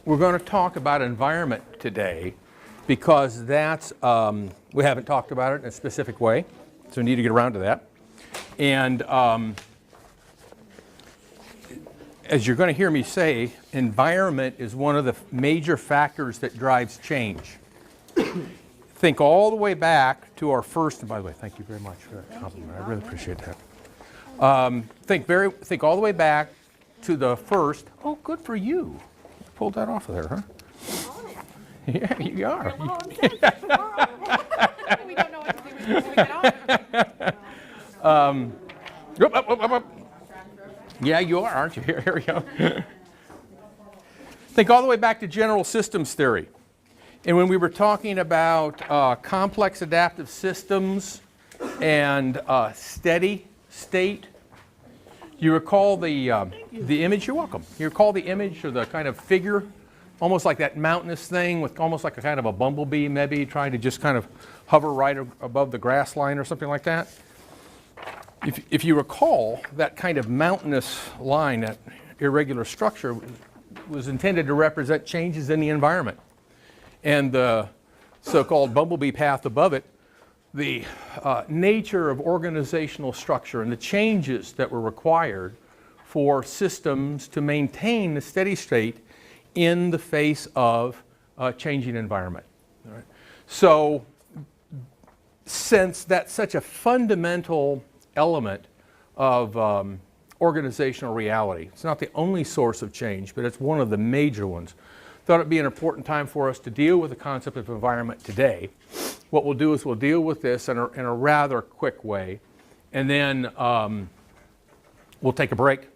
we're going to talk about environment today because that's, we haven't talked about it in a specific way, so we need to get around to that. And as you're going to hear me say, environment is one of the major factors that drives change. Think all the way back to our first, and by the way, thank you very much for that compliment. I really appreciate that. Think all the way back to the first, oh, good for you. You pulled that off of there, huh? Yeah, you are. We don't know what to do when we get off. Yeah, you are, aren't you? Here we go. Think all the way back to general systems theory. And when we were talking about complex adaptive systems and steady state, you recall the image, you're welcome. You recall the image or the kind of figure, almost like that mountainous thing with almost like a kind of a bumblebee maybe trying to just kind of hover right above the grass line or something like that? If you recall, that kind of mountainous line, that irregular structure, was intended to represent changes in the environment. And the so-called bumblebee path above it, the nature of organizational structure and the changes that were required for systems to maintain the steady state in the face of a changing environment. All right. So, since that's such a fundamental element of organizational reality, it's not the only source of change, but it's one of the major ones. Thought it'd be an important time for us to deal with the concept of environment today. What we'll do is we'll deal with this in a rather quick way, and then we'll take a break,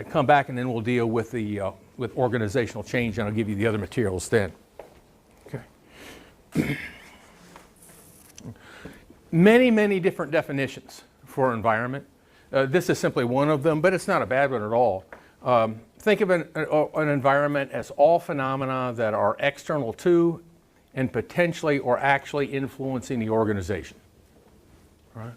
come back, and then we'll deal with the with organizational change, and I'll give you the other materials then. Okay. Many different definitions for environment. This is simply one of them, but it's not a bad one at all. Think of an environment as all phenomena that are external to and potentially or actually influencing the organization. Right?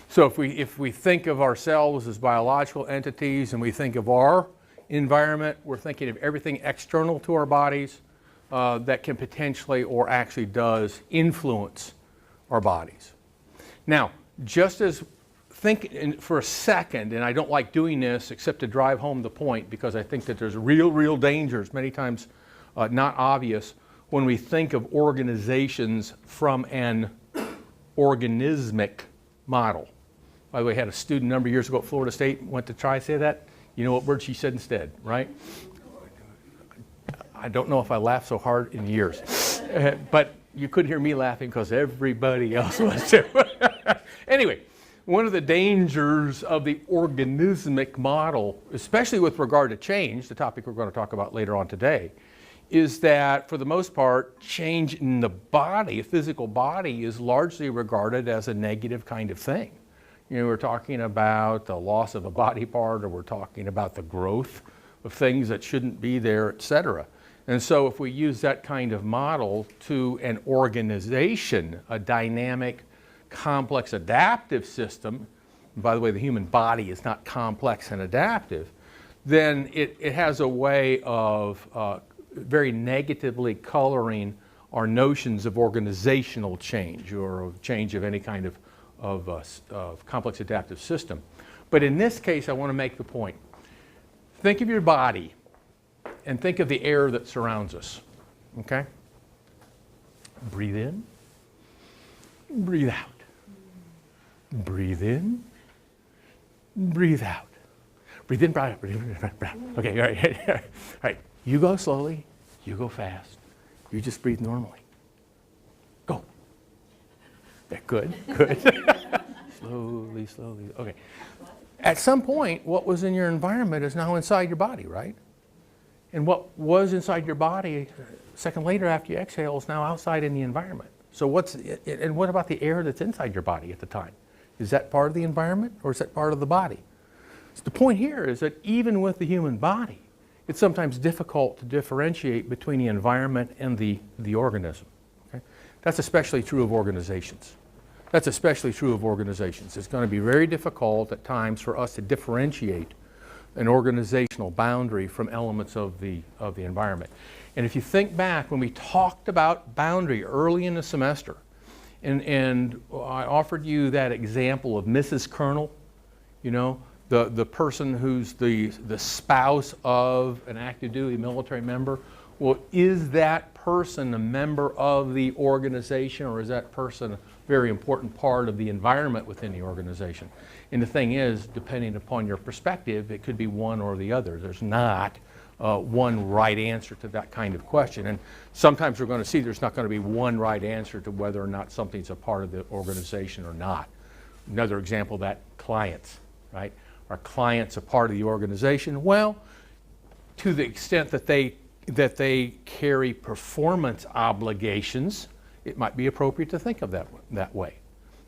So if we think of ourselves as biological entities and we think of our environment, we're thinking of everything external to our bodies that can potentially or actually does influence our bodies. Now, just as think for a second, and I don't like doing this except to drive home the point because I think that there's real dangers, many times not obvious, when we think of organizations from an organismic model. By the way, I had a student a number of years ago at Florida State, went to try to say that. You know what word she said instead, right? I don't know if I laughed so hard in years. But you couldn't hear me laughing because everybody else was too. Anyway, one of the dangers of the organismic model, especially with regard to change, the topic we're going to talk about later on today, is that for the most part, change in the body, a physical body, is largely regarded as a negative kind of thing. You know, we're talking about the loss of a body part, or we're talking about the growth of things that shouldn't be there, etc. And so if we use that kind of model to an organization, a dynamic, complex adaptive system, and by the way, the human body is not complex and adaptive, then it has a way of very negatively coloring our notions of organizational change or of change of any kind of complex adaptive system. But in this case, I want to make the point. Think of your body and think of the air that surrounds us, okay? Breathe in, breathe out. Breathe in, breathe out. Breathe in, breathe out, breathe in, breathe out. Okay, all right. All right, you go slowly, you go fast. You just breathe normally. Go. Yeah, good. Slowly. Okay. At some point, what was in your environment is now inside your body, right? And what was inside your body a second later after you exhale is now outside in the environment. So what about the air that's inside your body at the time? Is that part of the environment or is that part of the body? So the point here is that even with the human body, it's sometimes difficult to differentiate between the environment and the organism. Okay? That's especially true of organizations. That's especially true of organizations. It's going to be very difficult at times for us to differentiate an organizational boundary from elements of the environment. And if you think back when we talked about boundary early in the semester, and I offered you that example of Mrs. Colonel, you know, the person who's the spouse of an active duty military member. Well, is that person a member of the organization, or is that person a very important part of the environment within the organization? And the thing is, depending upon your perspective, it could be one or the other. There's not one right answer to that kind of question. And sometimes we're going to see there's not going to be one right answer to whether or not something's a part of the organization or not. Another example of that, clients, right? Are clients a part of the organization? Well, to the extent that they carry performance obligations, it might be appropriate to think of that way.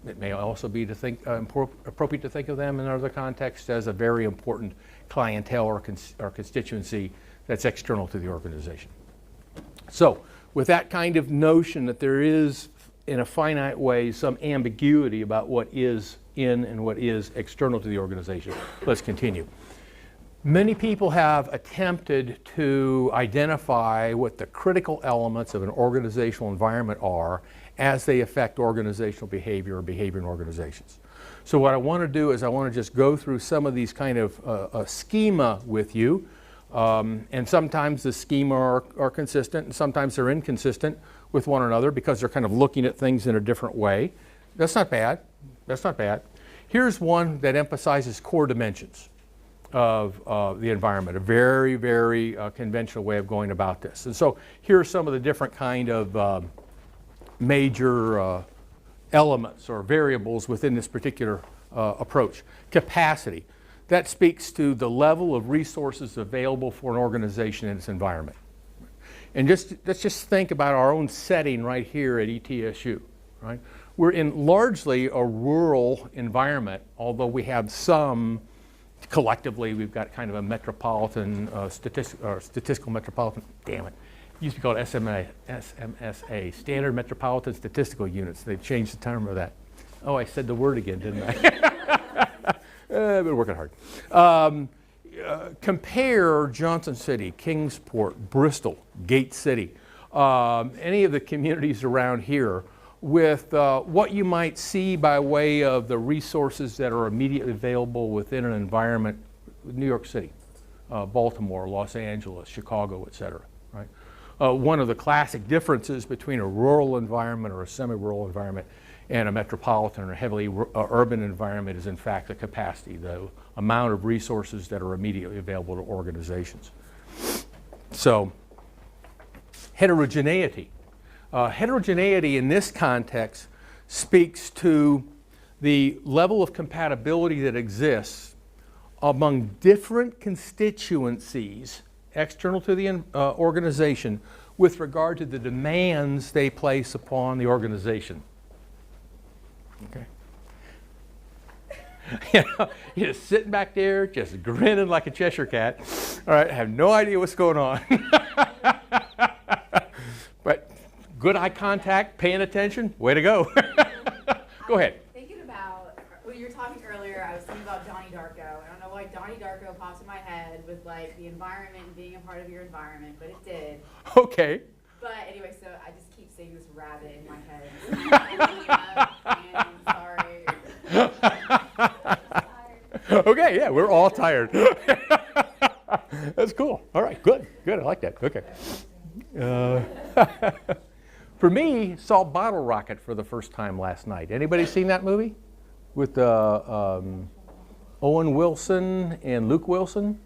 It may also be appropriate to think of them in other contexts as a very important clientele or constituency that's external to the organization. So, with that kind of notion that there is, in a finite way, some ambiguity about what is in and what is external to the organization, let's continue. Many people have attempted to identify what the critical elements of an organizational environment are as they affect organizational behavior or behavior in organizations. So what I want to do is I want to just go through some of these kind of schema with you. And sometimes the schema are consistent and sometimes they're inconsistent with one another because they're kind of looking at things in a different way. That's not bad. That's not bad. Here's one that emphasizes core dimensions of the environment, a very, very conventional way of going about this. And so here are some of the different kind of major elements or variables within this particular approach. Capacity. That speaks to the level of resources available for an organization in its environment. And let's just think about our own setting right here at ETSU, right? We're in largely a rural environment, although we have some, collectively, we've got kind of a metropolitan, statistical metropolitan, damn it. It used to be called SMSA, Standard Metropolitan Statistical Units. They've changed the term of that. Oh, I said the word again, didn't I? I've been working hard. Compare Johnson City, Kingsport, Bristol, Gate City, any of the communities around here with what you might see by way of the resources that are immediately available within an environment, New York City, Baltimore, Los Angeles, Chicago, etc. Right? One of the classic differences between a rural environment or a semi-rural environment and a metropolitan or heavily urban environment is in fact the capacity, the amount of resources that are immediately available to organizations. So, heterogeneity. Heterogeneity in this context speaks to the level of compatibility that exists among different constituencies external to the organization with regard to the demands they place upon the organization. Okay. You know, you're just sitting back there, just grinning like a Cheshire cat. All right, have no idea what's going on. But good eye contact, paying attention, way to go. Go ahead. Thinking about, when you were talking earlier, I was thinking about Donnie Darko. I don't know why Donnie Darko pops in my head with like the environment and being a part of your environment, but it did. Okay. But anyway, so I just keep seeing this rabbit in my head. And sorry. Okay, yeah, we're all tired. That's cool. All right, good, I like that. Okay. For me, saw Bottle Rocket for the first time last night. Anybody seen that movie with Owen Wilson and Luke Wilson?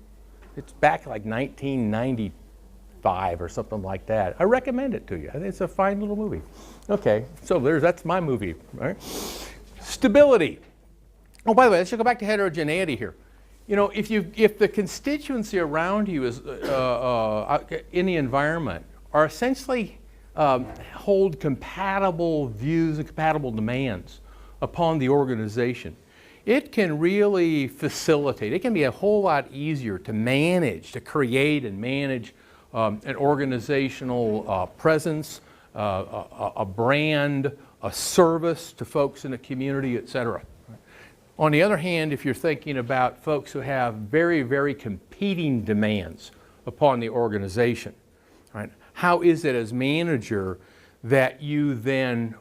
It's back like 1995 or something like that. I recommend it to you. I think it's a fine little movie. Okay, so that's my movie. All right. Stability. Oh, by the way, let's just go back to heterogeneity here. You know, if the constituency around you is in the environment are essentially hold compatible views and compatible demands upon the organization, it can really facilitate. It can be a whole lot easier to manage, to create and manage an organizational presence, a brand, a service to folks in the community, etc. On the other hand, if you're thinking about folks who have very, very competing demands upon the organization, right? How is it as manager that you then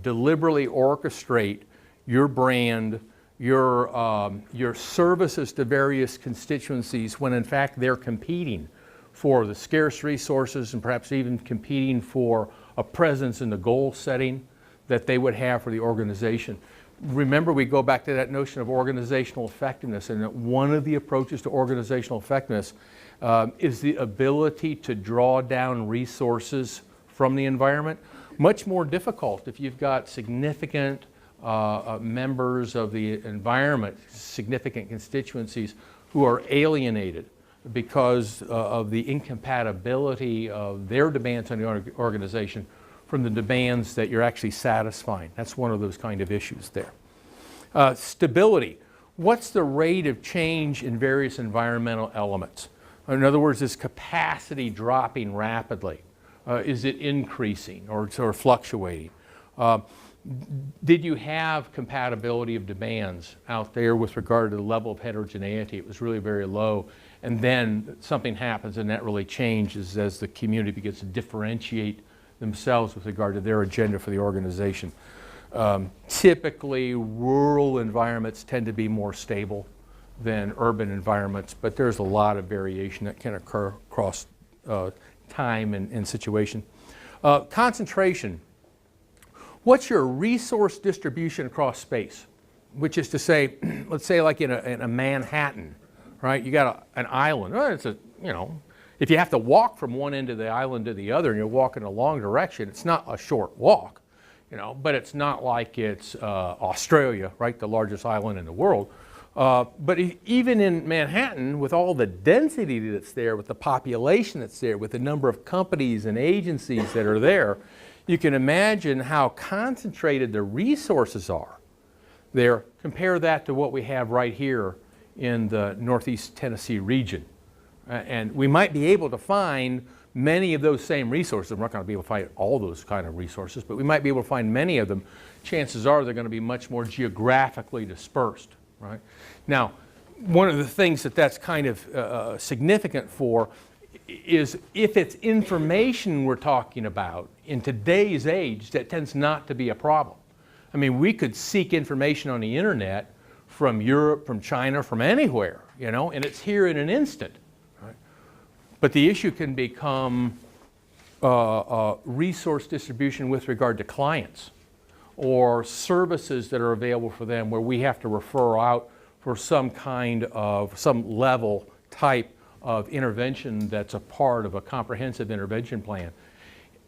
deliberately orchestrate your brand, your services to various constituencies when in fact they're competing for the scarce resources and perhaps even competing for a presence in the goal setting that they would have for the organization? Remember, we go back to that notion of organizational effectiveness, and that one of the approaches to organizational effectiveness is the ability to draw down resources from the environment. Much more difficult if you've got significant members of the environment, significant constituencies who are alienated because of the incompatibility of their demands on the organization from the demands that you're actually satisfying. That's one of those kind of issues there. Stability. What's the rate of change in various environmental elements? In other words, is capacity dropping rapidly? Is it increasing or fluctuating? Did you have compatibility of demands out there with regard to the level of heterogeneity? It was really very low, and then something happens and that really changes as the community begins to differentiate themselves with regard to their agenda for the organization. Typically, rural environments tend to be more stable than urban environments, but there's a lot of variation that can occur across time and situation. Concentration. What's your resource distribution across space? Which is to say, let's say like in a Manhattan, right? You got an island. Well, it's if you have to walk from one end of the island to the other and you're walking a long direction, it's not a short walk, but it's not like it's Australia, right? The largest island in the world. But even in Manhattan, with all the density that's there, with the population that's there, with the number of companies and agencies that are there, you can imagine how concentrated the resources are there. Compare that to what we have right here in the Northeast Tennessee region. And we might be able to find many of those same resources. We're not going to be able to find all those kind of resources, but we might be able to find many of them. Chances are they're going to be much more geographically dispersed, right? Now, one of the things that's kind of significant for is if it's information we're talking about in today's age, that tends not to be a problem. I mean, we could seek information on the internet from Europe, from China, from anywhere, and it's here in an instant. Right? But the issue can become resource distribution with regard to clients or services that are available for them where we have to refer out for some level type of intervention that's a part of a comprehensive intervention plan.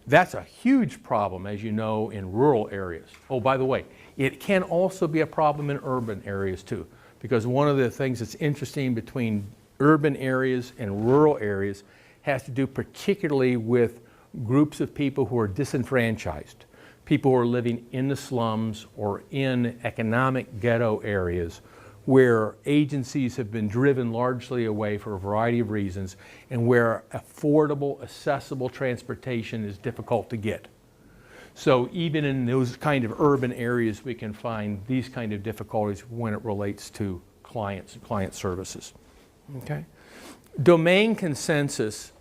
That's a huge problem, as you know, in rural areas. Oh, by the way, it can also be a problem in urban areas too, because one of the things that's interesting between urban areas and rural areas has to do particularly with groups of people who are disenfranchised, people who are living in the slums or in economic ghetto areas where agencies have been driven largely away for a variety of reasons and where affordable, accessible transportation is difficult to get. So even in those kind of urban areas, we can find these kind of difficulties when it relates to clients and client services. Okay? Domain consensus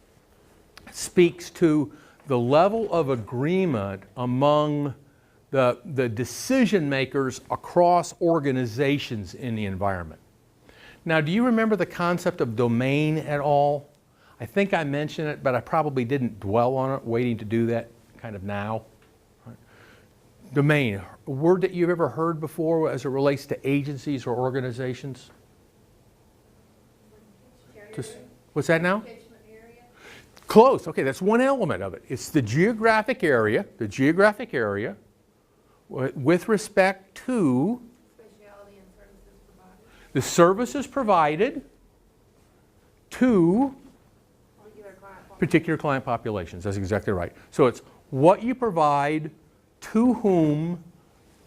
speaks to the level of agreement among the decision makers across organizations in the environment. Now, do you remember the concept of domain at all? I think I mentioned it, but I probably didn't dwell on it, waiting to do that kind of now. Right. Domain, a word that you've ever heard before as it relates to agencies or organizations? What's that now? Close. Okay, that's one element of it. It's the geographic area with respect to Specialty and services provided. the services provided to particular client populations. That's exactly right. So it's what you provide to whom,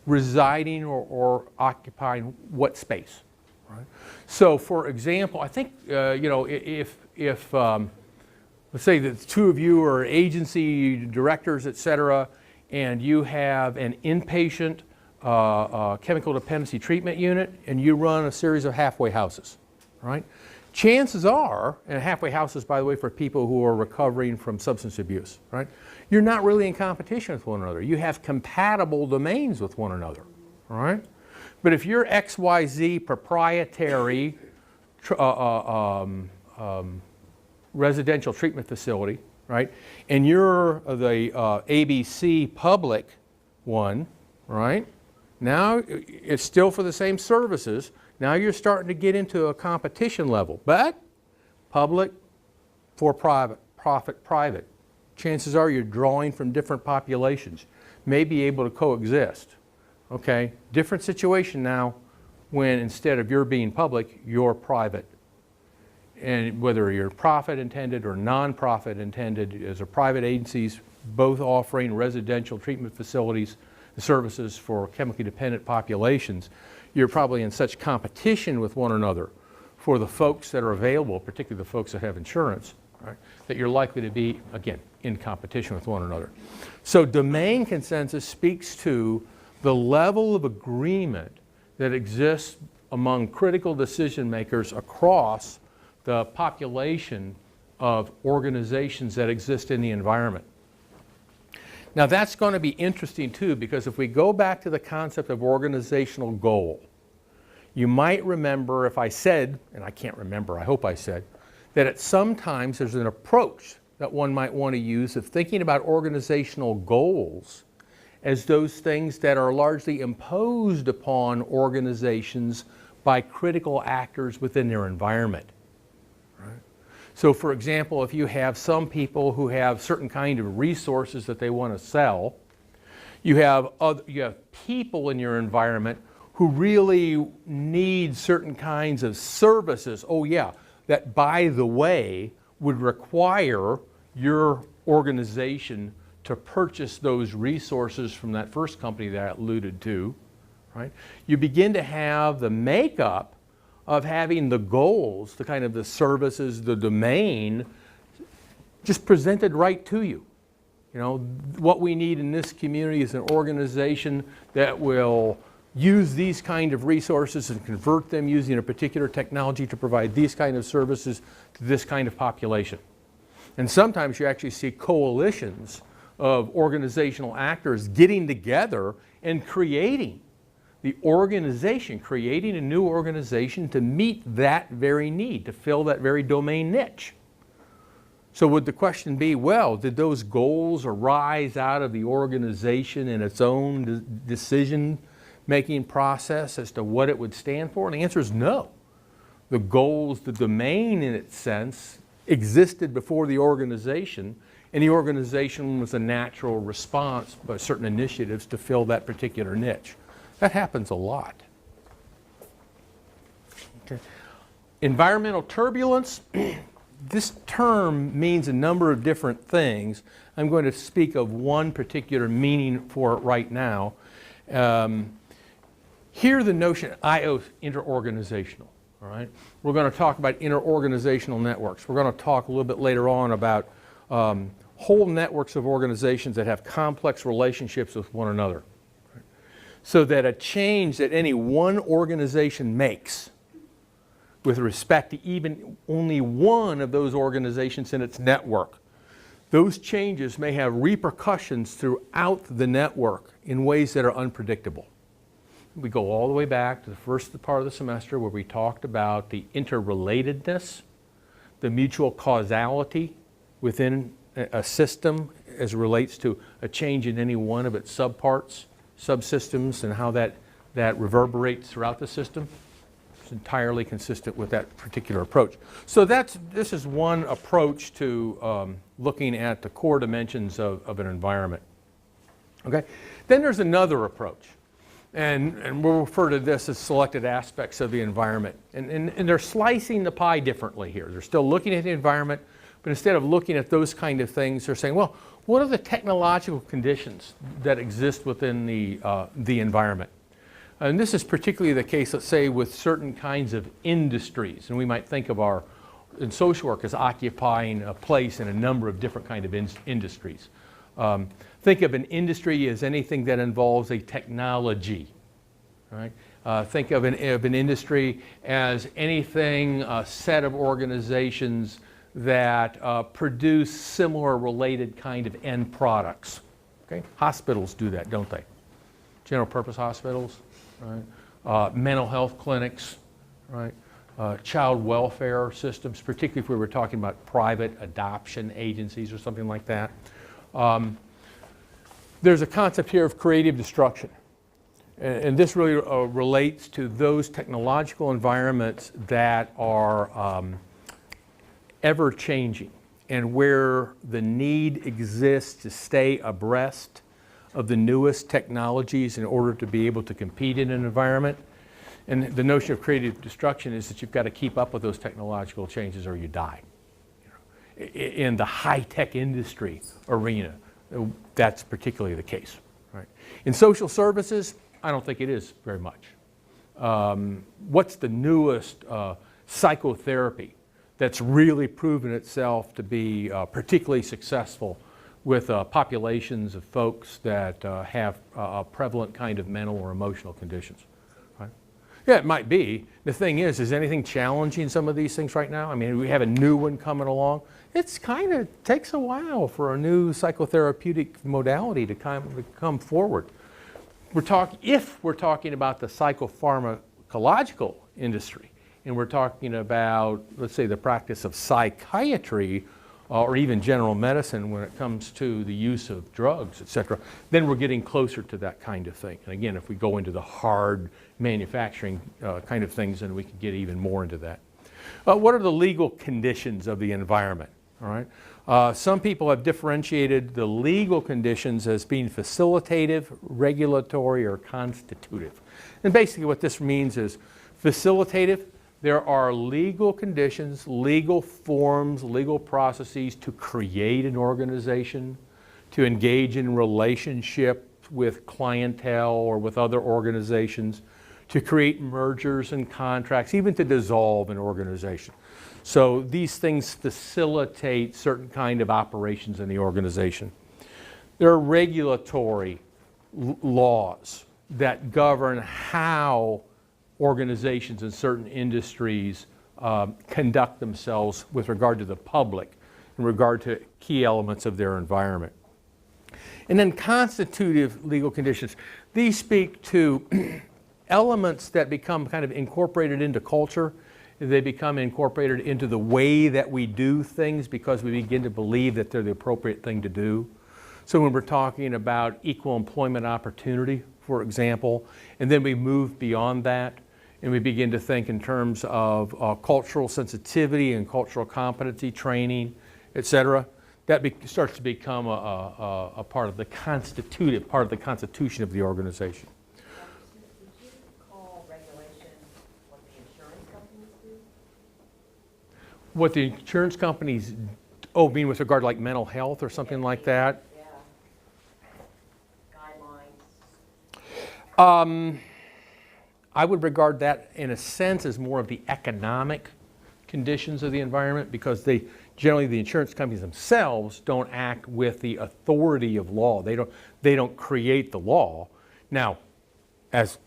residing or occupying what space. Right? So for example, I think if let's say that the two of you are agency directors, et cetera, and you have an inpatient chemical dependency treatment unit and you run a series of halfway houses, right? Chances are, and halfway houses, by the way, for people who are recovering from substance abuse, right? You're not really in competition with one another. You have compatible domains with one another, all right? But if you're XYZ proprietary residential treatment facility, right, and you're the ABC public one, right, now it's still for the same services. Now you're starting to get into a competition level, but public for private, profit private. Chances are you're drawing from different populations, may be able to coexist. Okay, different situation now when instead of your being public, you're private. And whether you're profit intended or non-profit intended, as a private agencies, both offering residential treatment facilities and services for chemically dependent populations, you're probably in such competition with one another for the folks that are available, particularly the folks that have insurance, right, that you're likely to be, again, in competition with one another. So domain consensus speaks to the level of agreement that exists among critical decision makers across the population of organizations that exist in the environment. Now that's going to be interesting too, because if we go back to the concept of organizational goal, you might remember if I said, and I can't remember, I hope I said, that at sometimes there's an approach that one might want to use of thinking about organizational goals as those things that are largely imposed upon organizations by critical actors within their environment. So for example, if you have some people who have certain kind of resources that they want to sell, you have people in your environment who really need certain kinds of services, oh yeah, that by the way would require your organization to purchase those resources from that first company that I alluded to, right? You begin to have the makeup of having the goals, the kind of the services, the domain, just presented right to you. You know, what we need in this community is an organization that will use these kind of resources and convert them using a particular technology to provide these kind of services to this kind of population. And sometimes you actually see coalitions of organizational actors getting together and creating the organization, creating a new organization to meet that very need, to fill that very domain niche. So would the question be, well, did those goals arise out of the organization in its own decision-making process as to what it would stand for? And the answer is no. The goals, the domain in its sense, existed before the organization, and the organization was a natural response by certain initiatives to fill that particular niche. That happens a lot. Okay. Environmental turbulence, this term means a number of different things. I'm going to speak of one particular meaning for it right now. Here the notion, interorganizational, all right? We're going to talk about interorganizational networks. We're going to talk a little bit later on about whole networks of organizations that have complex relationships with one another. So that a change that any one organization makes with respect to even only one of those organizations in its network, those changes may have repercussions throughout the network in ways that are unpredictable. We go all the way back to the first part of the semester where we talked about the interrelatedness, the mutual causality within a system as it relates to a change in any one of its subparts, subsystems, and how that reverberates throughout the system. It's entirely consistent with that particular approach. So this is one approach to looking at the core dimensions of an environment. Okay? Then there's another approach, and we'll refer to this as selected aspects of the environment. And they're slicing the pie differently here. They're still looking at the environment, but instead of looking at those kind of things, they're saying, well, what are the technological conditions that exist within the environment? And this is particularly the case, let's say, with certain kinds of industries. And we might think of in social work as occupying a place in a number of different kinds of industries. Think of an industry as anything that involves a technology, right? Think of an industry as anything, a set of organizations that produce similar related kind of end products. Okay? Hospitals do that, don't they? General purpose hospitals, right? Mental health clinics, right? Child welfare systems, particularly if we were talking about private adoption agencies or something like that. There's a concept here of creative destruction. And this really relates to those technological environments that are ever changing and where the need exists to stay abreast of the newest technologies in order to be able to compete in an environment. And the notion of creative destruction is that you've got to keep up with those technological changes or you die. In the high-tech industry arena, that's particularly the case. Right? In social services, I don't think it is very much. What's the newest psychotherapy that's really proven itself to be particularly successful with populations of folks that have a prevalent kind of mental or emotional conditions? Right? Yeah, it might be. The thing is anything challenging some of these things right now? I mean, we have a new one coming along. It's kind of takes a while for a new psychotherapeutic modality to come forward. If we're talking about the psychopharmacological industry, and we're talking about, let's say, the practice of psychiatry or even general medicine when it comes to the use of drugs, et cetera, then we're getting closer to that kind of thing. And again, if we go into the hard manufacturing kind of things, then we can get even more into that. What are the legal conditions of the environment? All right. Some people have differentiated the legal conditions as being facilitative, regulatory, or constitutive. And basically what this means is facilitative, there are legal conditions, legal forms, legal processes to create an organization, to engage in relationship with clientele or with other organizations, to create mergers and contracts, even to dissolve an organization. So these things facilitate certain kind of operations in the organization. There are regulatory laws that govern how organizations in certain industries conduct themselves with regard to the public, in regard to key elements of their environment. And then constitutive legal conditions. These speak to elements that become kind of incorporated into culture. They become incorporated into the way that we do things because we begin to believe that they're the appropriate thing to do. So when we're talking about equal employment opportunity, for example, and then we move beyond that and we begin to think in terms of cultural sensitivity and cultural competency training, et cetera, that starts to become a part of the constitutive, part of the constitution of the organization. What the insurance companies, mean with regard to like mental health or something like that? Yeah. Guidelines. I would regard that in a sense as more of the economic conditions of the environment because generally the insurance companies themselves don't act with the authority of law. They don't create the law. Now, as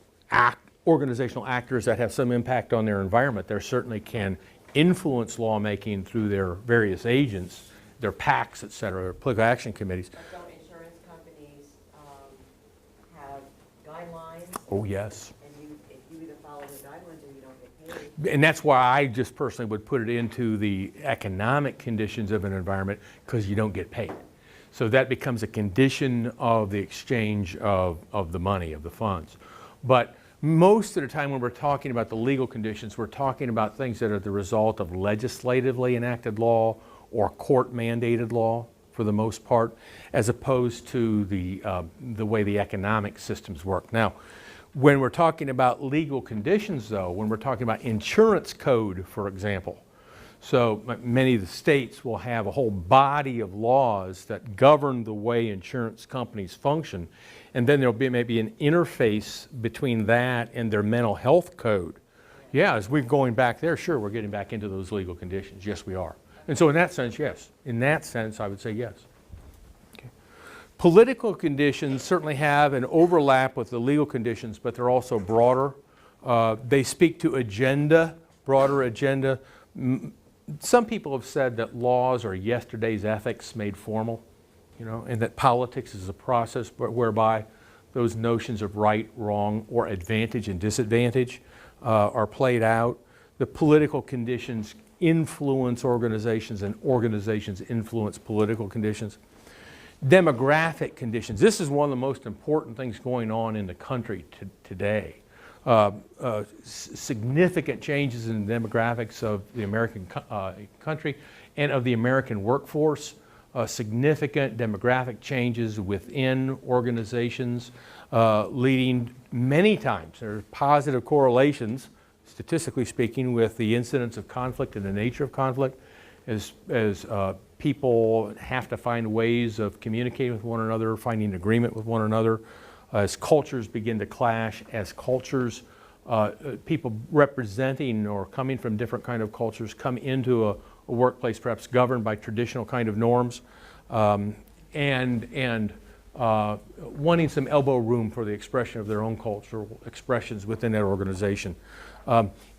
organizational actors that have some impact on their environment, they certainly can influence lawmaking through their various agents, their PACs, et cetera, or political action committees. But don't insurance companies have guidelines? Oh, yes. And if you either follow the guidelines or you don't get paid? And that's why I just personally would put it into the economic conditions of an environment because you don't get paid. So that becomes a condition of the exchange of the money, of the funds. But most of the time when we're talking about the legal conditions, we're talking about things that are the result of legislatively enacted law or court-mandated law for the most part, as opposed to the way the economic systems work. Now, when we're talking about legal conditions, though, when we're talking about insurance code, for example, so many of the states will have a whole body of laws that govern the way insurance companies function. And then there'll be maybe an interface between that and their mental health code. Yeah, as we're going back there, sure, we're getting back into those legal conditions. Yes, we are. And so in that sense, yes. In that sense, I would say yes. Okay. Political conditions certainly have an overlap with the legal conditions, but they're also broader. They speak to agenda, broader agenda. Some people have said that laws are yesterday's ethics made formal, and that politics is a process whereby those notions of right, wrong, or advantage and disadvantage are played out. The political conditions influence organizations, and organizations influence political conditions. Demographic conditions. This is one of the most important things going on in the country today. Significant changes in the demographics of the American country and of the American workforce. Significant demographic changes within organizations, leading many times, there are positive correlations, statistically speaking, with the incidence of conflict and the nature of conflict, as people have to find ways of communicating with one another, finding agreement with one another, as cultures begin to clash, as cultures, people representing or coming from different kind of cultures come into a workplace perhaps governed by traditional kind of norms, and wanting some elbow room for the expression of their own cultural expressions within that organization.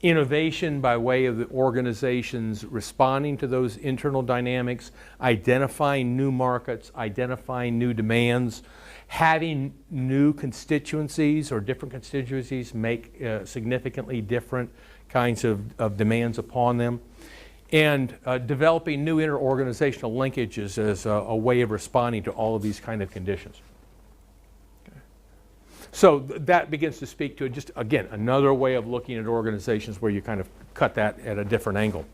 Innovation by way of the organizations responding to those internal dynamics, identifying new markets, identifying new demands, having new constituencies or different constituencies make significantly different kinds of demands upon them, and developing new interorganizational linkages as a way of responding to all of these kind of conditions. So that begins to speak to just, again, another way of looking at organizations where you kind of cut that at a different angle.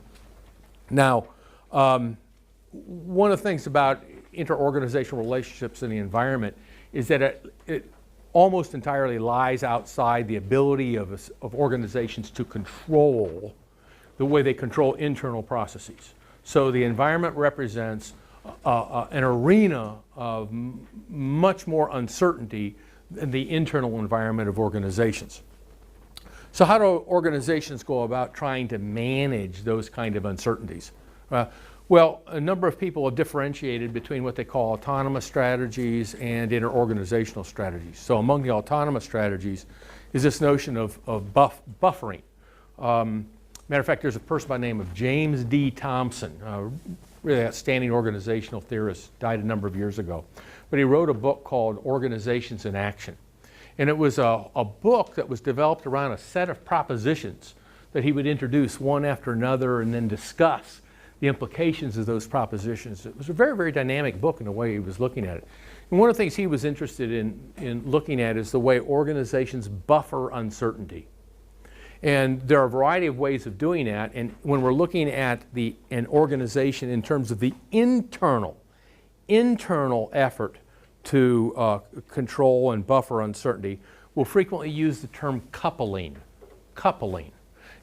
Now, one of the things about interorganizational relationships in the environment is that it almost entirely lies outside the ability of organizations to control the way they control internal processes. So the environment represents an arena of much more uncertainty than the internal environment of organizations. So how do organizations go about trying to manage those kind of uncertainties? Well, a number of people have differentiated between what they call autonomous strategies and interorganizational strategies. So among the autonomous strategies is this notion of buffering. Matter of fact, there's a person by the name of James D. Thompson, a really outstanding organizational theorist, died a number of years ago. But he wrote a book called Organizations in Action. And it was a book that was developed around a set of propositions that he would introduce one after another and then discuss the implications of those propositions. It was a very, very dynamic book in the way he was looking at it. And one of the things he was interested in looking at is the way organizations buffer uncertainty. And there are a variety of ways of doing that. And when we're looking at an organization in terms of the internal effort to control and buffer uncertainty, we'll frequently use the term coupling. And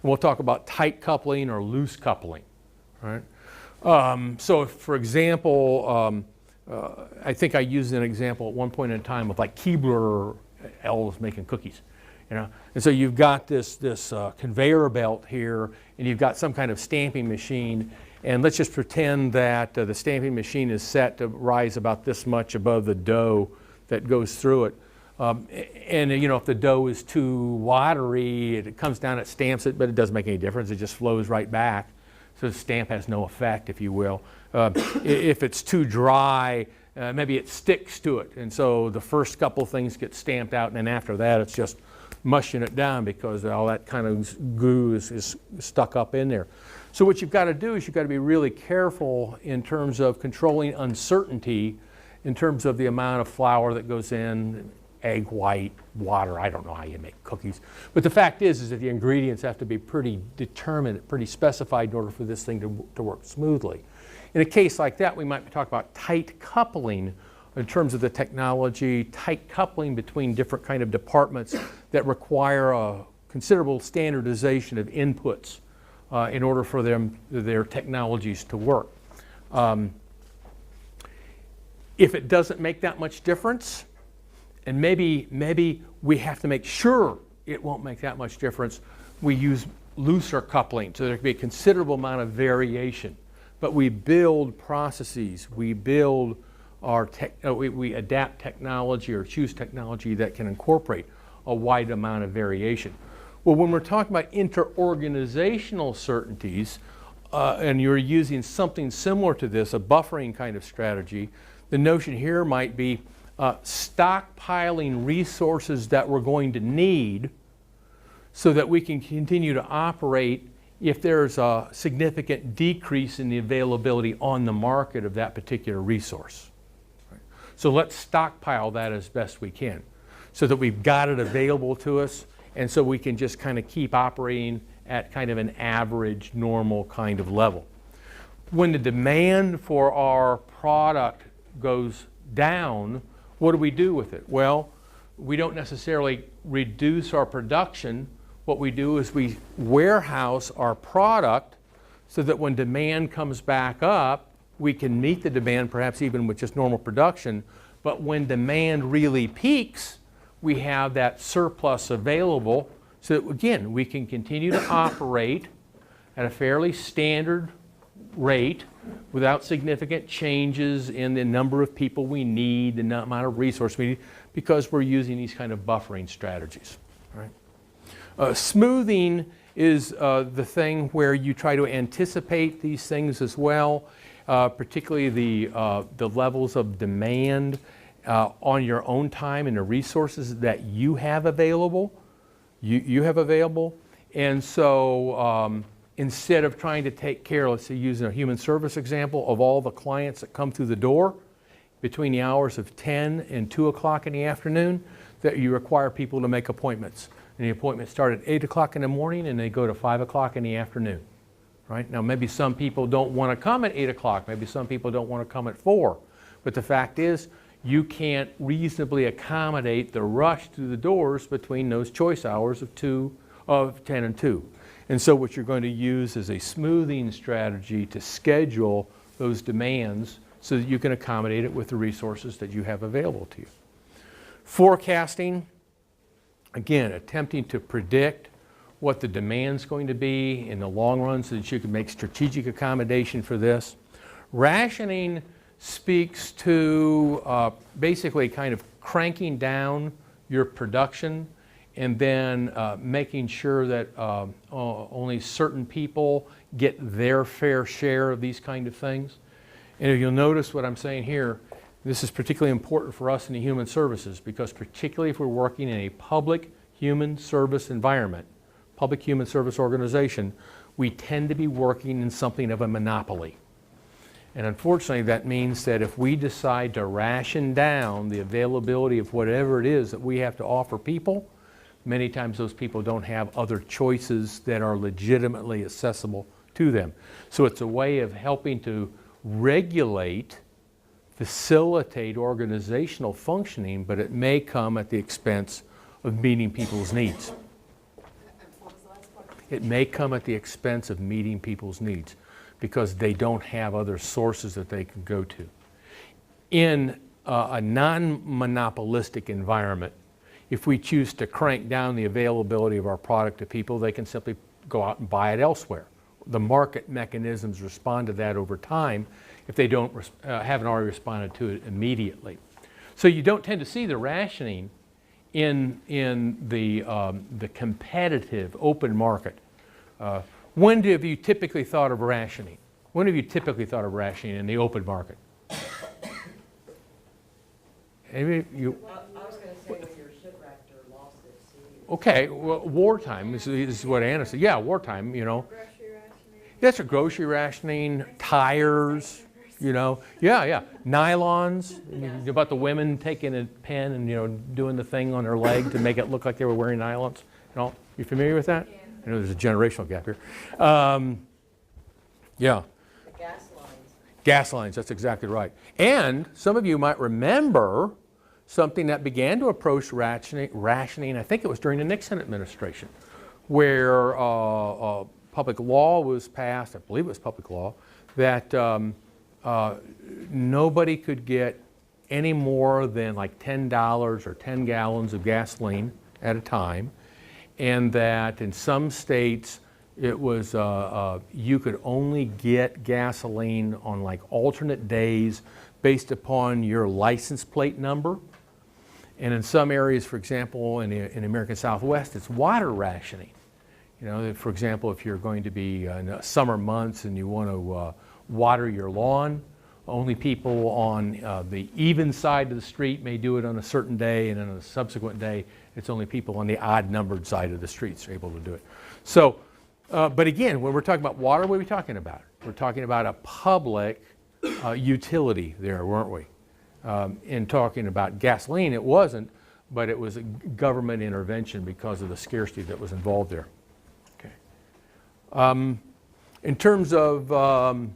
we'll talk about tight coupling or loose coupling. Right? So if, for example, I think I used an example at one point in time of like Keebler elves making cookies. And so you've got this conveyor belt here, and you've got some kind of stamping machine, and let's just pretend that the stamping machine is set to rise about this much above the dough that goes through it. And if the dough is too watery, it comes down, it stamps it, but it doesn't make any difference. It just flows right back. So the stamp has no effect, if you will. If it's too dry, maybe it sticks to it. And so the first couple things get stamped out, and then after that it's just mushing it down because all that kind of goo is stuck up in there. So what you've got to do is you've got to be really careful in terms of controlling uncertainty, in terms of the amount of flour that goes in, egg white, water. I don't know how you make cookies. But the fact is that the ingredients have to be pretty determined, pretty specified in order for this thing to work smoothly. In a case like that, we might talk about tight coupling in terms of the technology, tight coupling between different kind of departments that require a considerable standardization of inputs in order for their technologies to work. If it doesn't make that much difference, and maybe we have to make sure it won't make that much difference, we use looser coupling, so there can be a considerable amount of variation. But we build processes, we build we adapt technology or choose technology that can incorporate a wide amount of variation. Well, when we're talking about interorganizational certainties, and you're using something similar to this, a buffering kind of strategy, the notion here might be stockpiling resources that we're going to need so that we can continue to operate if there's a significant decrease in the availability on the market of that particular resource. Right? So let's stockpile that as best we can so that we've got it available to us, and so we can just kind of keep operating at kind of an average, normal kind of level. When the demand for our product goes down, what do we do with it? Well, we don't necessarily reduce our production. What we do is we warehouse our product so that when demand comes back up, we can meet the demand, perhaps even with just normal production. But when demand really peaks, we have that surplus available so that, again, we can continue to operate at a fairly standard rate without significant changes in the number of people we need, the amount of resource we need, because we're using these kind of buffering strategies. Right? Smoothing is the thing where you try to anticipate these things as well, particularly the levels of demand on your own time and the resources that you have available. And so instead of trying to take care, let's say using a human service example, of all the clients that come through the door between the hours of 10 and 2 o'clock in the afternoon, that you require people to make appointments. And the appointments start at 8 o'clock in the morning and they go to 5 o'clock in the afternoon. Right? Now maybe some people don't want to come at 8 o'clock, maybe some people don't want to come at 4. But the fact is, you can't reasonably accommodate the rush through the doors between those choice hours of 10 and 2. And so what you're going to use is a smoothing strategy to schedule those demands so that you can accommodate it with the resources that you have available to you. Forecasting, again, attempting to predict what the demand's going to be in the long run so that you can make strategic accommodation for this. Rationing speaks to basically kind of cranking down your production and then making sure that only certain people get their fair share of these kind of things. And if you'll notice what I'm saying here, this is particularly important for us in the human services, because particularly if we're working in a public human service environment, public human service organization, we tend to be working in something of a monopoly. And unfortunately, that means that if we decide to ration down the availability of whatever it is that we have to offer people, many times those people don't have other choices that are legitimately accessible to them. So it's a way of helping to regulate, facilitate organizational functioning, but it may come at the expense of meeting people's needs. It may come at the expense of meeting people's needs, because they don't have other sources that they can go to. In a non-monopolistic environment, if we choose to crank down the availability of our product to people, they can simply go out and buy it elsewhere. The market mechanisms respond to that over time if they haven't already responded to it immediately. So you don't tend to see the rationing in the competitive open market. When have you typically thought of rationing? When have you typically thought of rationing in the open market? Maybe you. Well, I was going to say when you're shipwrecked or lost at sea. Okay, well, wartime is what Anna said. Yeah, wartime, you know. Grocery rationing. That's a grocery rationing, tires, you know. Yeah. Nylons. Yes. About the women taking a pen and, you know, doing the thing on their leg to make it look like they were wearing nylons. You know, you familiar with that? Yeah. I know there's a generational gap here. Yeah. The gas lines. Gas lines, that's exactly right. And some of you might remember something that began to approach rationing, I think it was during the Nixon administration, where public law was passed, I believe it was public law, that nobody could get any more than like $10 or 10 gallons of gasoline at a time, and that in some states It was, you could only get gasoline on like alternate days based upon your license plate number. And in some areas, for example, in the American Southwest, it's water rationing. You know, for example, if you're going to be in summer months and you want to water your lawn, only people on the even side of the street may do it on a certain day, and on a subsequent day, it's only people on the odd numbered side of the streets are able to do it. So, but again, when we're talking about water, what are we talking about? We're talking about a public utility there, weren't we? In talking about gasoline, it wasn't, but it was a government intervention because of the scarcity that was involved there. Okay. In terms of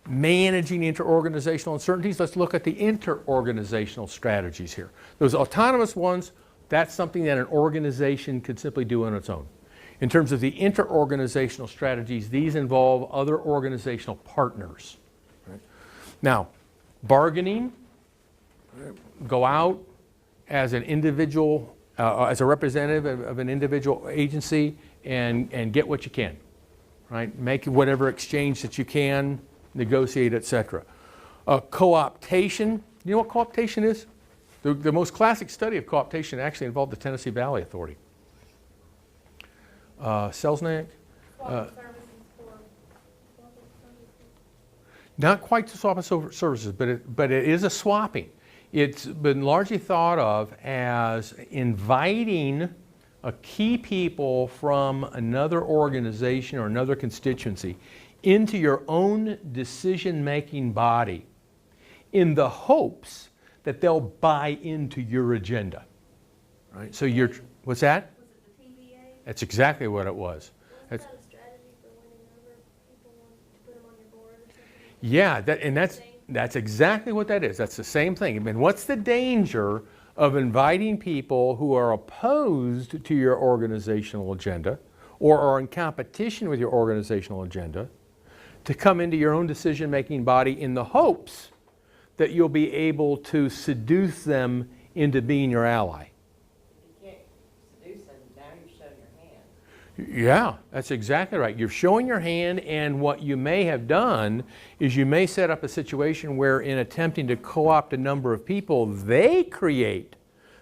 managing interorganizational uncertainties, let's look at the interorganizational strategies here. Those autonomous ones, that's something that an organization could simply do on its own. In terms of the interorganizational strategies, these involve other organizational partners. Right? Now, bargaining, go out as an individual, as a representative of an individual agency and get what you can. Right? Make whatever exchange that you can, negotiate, etc. Co-optation, you know what co-optation is? The most classic study of co-optation actually involved the Tennessee Valley Authority. Selznick? Not quite to swap services, but it is a swapping. It's been largely thought of as inviting a key people from another organization or another constituency into your own decision-making body in the hopes that they'll buy into your agenda. Right? So you're, what's that? Was it the TVA? That's exactly what it was. Was that a strategy for winning over people to put them on your board or something? Yeah, and that's exactly what that is. That's the same thing. I mean, what's the danger of inviting people who are opposed to your organizational agenda or are in competition with your organizational agenda to come into your own decision-making body in the hopes that you'll be able to seduce them into being your ally? You can't seduce them, now you're showing your hand. Yeah, that's exactly right. You're showing your hand, and what you may have done is you may set up a situation where in attempting to co-opt a number of people, they create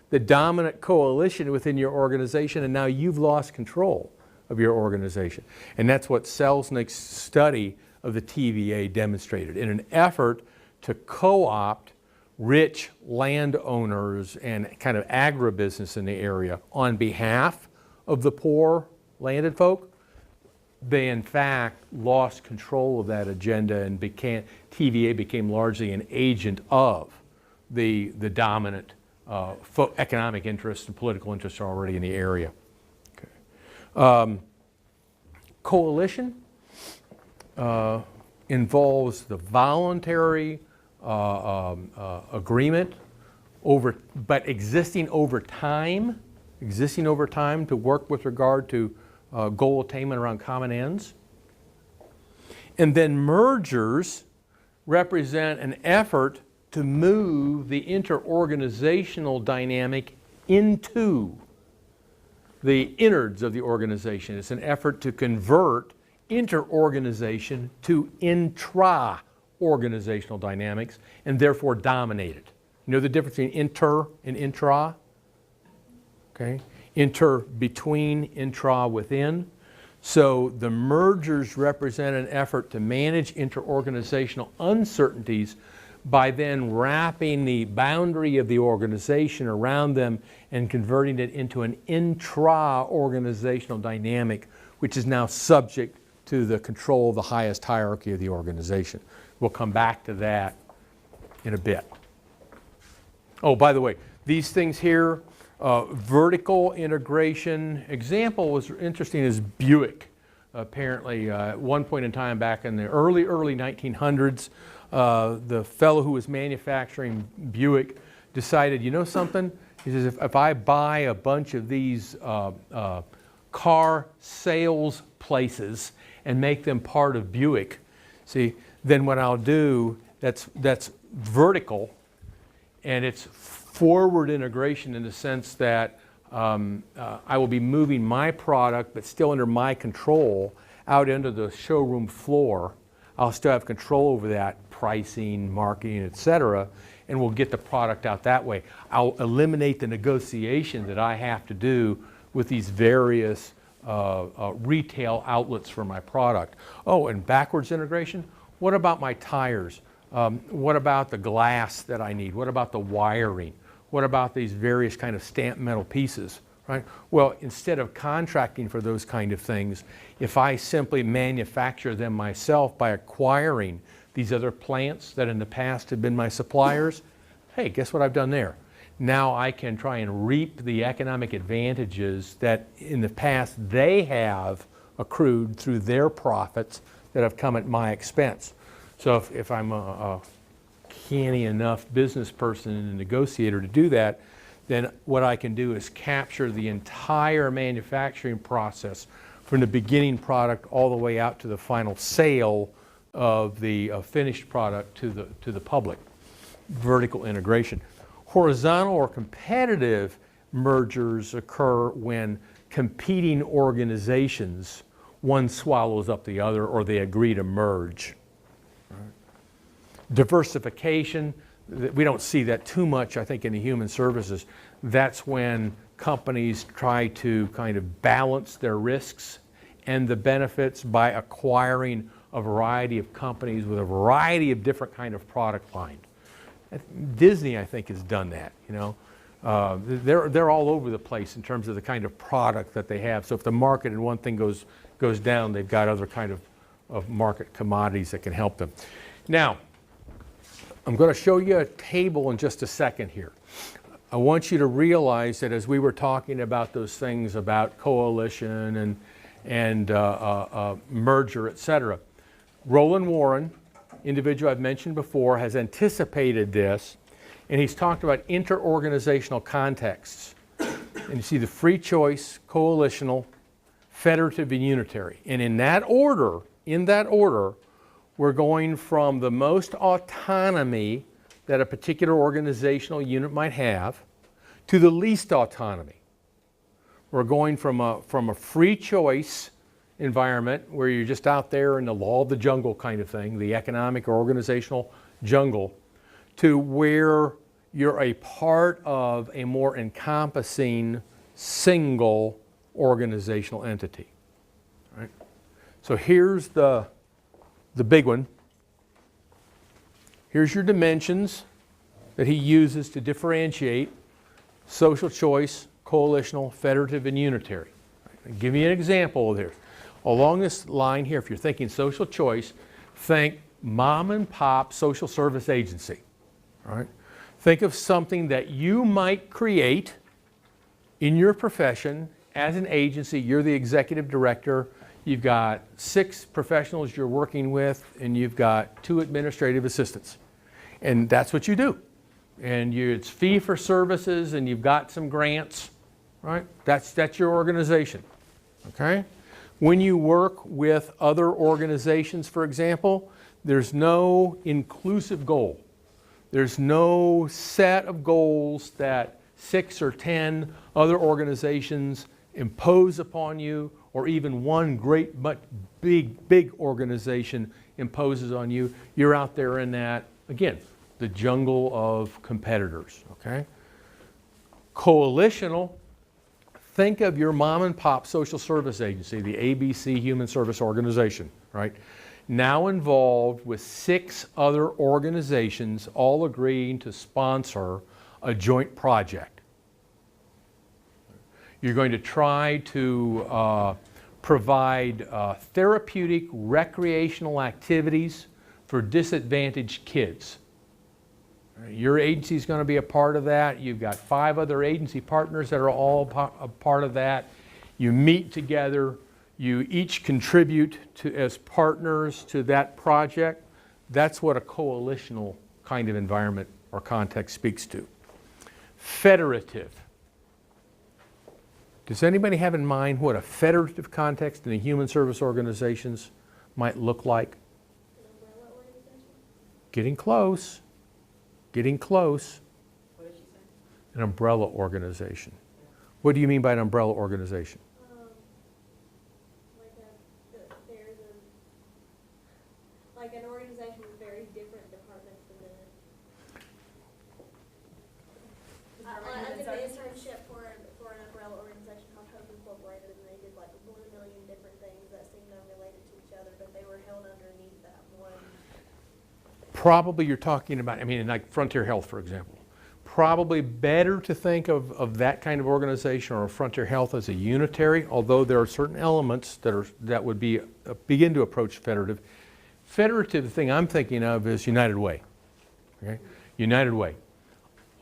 the dominant coalition within your organization, and now you've lost control of your organization. And that's what Selznick's study of the TVA demonstrated. In an effort to co-opt rich landowners and kind of agribusiness in the area on behalf of the poor landed folk, they in fact lost control of that agenda and TVA became largely an agent of the dominant economic interests and political interests already in the area. Okay. Coalition involves the voluntary agreement but existing over time to work with regard to goal attainment around common ends. And then mergers represent an effort to move the interorganizational dynamic into the innards of the organization. It's an effort to convert interorganization to intra-organizational dynamics and therefore dominate it. You know the difference between inter and intra? Okay. Inter between, intra within. So the mergers represent an effort to manage interorganizational uncertainties by then wrapping the boundary of the organization around them and converting it into an intra-organizational dynamic, which is now subject to the control of the highest hierarchy of the organization. We'll come back to that in a bit. Oh, by the way, these things here, vertical integration, example was interesting is Buick. Apparently, at one point in time back in the early 1900s, the fellow who was manufacturing Buick decided, you know something? He says, if I buy a bunch of these car sales places and make them part of Buick, see, then what I'll do, that's vertical, and it's forward integration in the sense that I will be moving my product, but still under my control, out into the showroom floor. I'll still have control over that, pricing, marketing, et cetera, and we'll get the product out that way. I'll eliminate the negotiation that I have to do with these various retail outlets for my product. Oh, and backwards integration? What about my tires? What about the glass that I need? What about the wiring? What about these various kind of stamped metal pieces? Right? Well, instead of contracting for those kind of things, if I simply manufacture them myself by acquiring these other plants that in the past have been my suppliers, hey, guess what I've done there? Now I can try and reap the economic advantages that in the past they have accrued through their profits that have come at my expense. So if I'm a canny enough business person and a negotiator to do that, then what I can do is capture the entire manufacturing process from the beginning product all the way out to the final sale of the finished product to the public. Vertical integration. Horizontal or competitive mergers occur when competing organizations, one swallows up the other or they agree to merge. Diversification, we don't see that too much, I think, in the human services. That's when companies try to kind of balance their risks and the benefits by acquiring a variety of companies with a variety of different kind of product lines. Disney, I think, has done that. You know, they're all over the place in terms of the kind of product that they have. So if the market in one thing goes down, they've got other kind of market commodities that can help them. Now, I'm going to show you a table in just a second here. I want you to realize that as we were talking about those things about coalition and merger, et cetera, Roland Warren, individual I've mentioned before, has anticipated this, and he's talked about interorganizational contexts. And you see the free choice, coalitional, federative, and unitary. And in that order, we're going from the most autonomy that a particular organizational unit might have to the least autonomy. We're going from a free choice environment where you're just out there in the law of the jungle kind of thing, the economic or organizational jungle, to where you're a part of a more encompassing single organizational entity. Right? So here's the big one. Here's your dimensions that he uses to differentiate social choice, coalitional, federative, and unitary. I'll give you an example of this. Along this line here, if you're thinking social choice, think mom and pop social service agency. All right? Think of something that you might create in your profession as an agency. You're the executive director. You've got 6 professionals you're working with, and you've got 2 administrative assistants. And that's what you do. And it's fee for services, and you've got some grants, right? That's your organization, okay? When you work with other organizations, for example, there's no inclusive goal. There's no set of goals that 6 or 10 other organizations impose upon you, or even one great, much big organization imposes on you. You're out there in that, again, the jungle of competitors, okay? Coalitional, think of your mom and pop social service agency, the ABC Human Service Organization, right? Now involved with 6 other organizations all agreeing to sponsor a joint project. You're going to try to provide therapeutic recreational activities for disadvantaged kids. Your agency is going to be a part of that. You've got 5 other agency partners that are all a part of that. You meet together. You each contribute as partners to that project. That's what a coalitional kind of environment or context speaks to. Federative. Does anybody have in mind what a federative context in the human service organizations might look like? An umbrella organization? Getting close. Getting close. What did she say? An umbrella organization. What do you mean by an umbrella organization? Like there's probably you're talking about, I mean, like Frontier Health, for example. Probably better to think of that kind of organization or Frontier Health as a unitary, although there are certain elements that would be begin to approach federative. Federative, the thing I'm thinking of is United Way. Okay? United Way.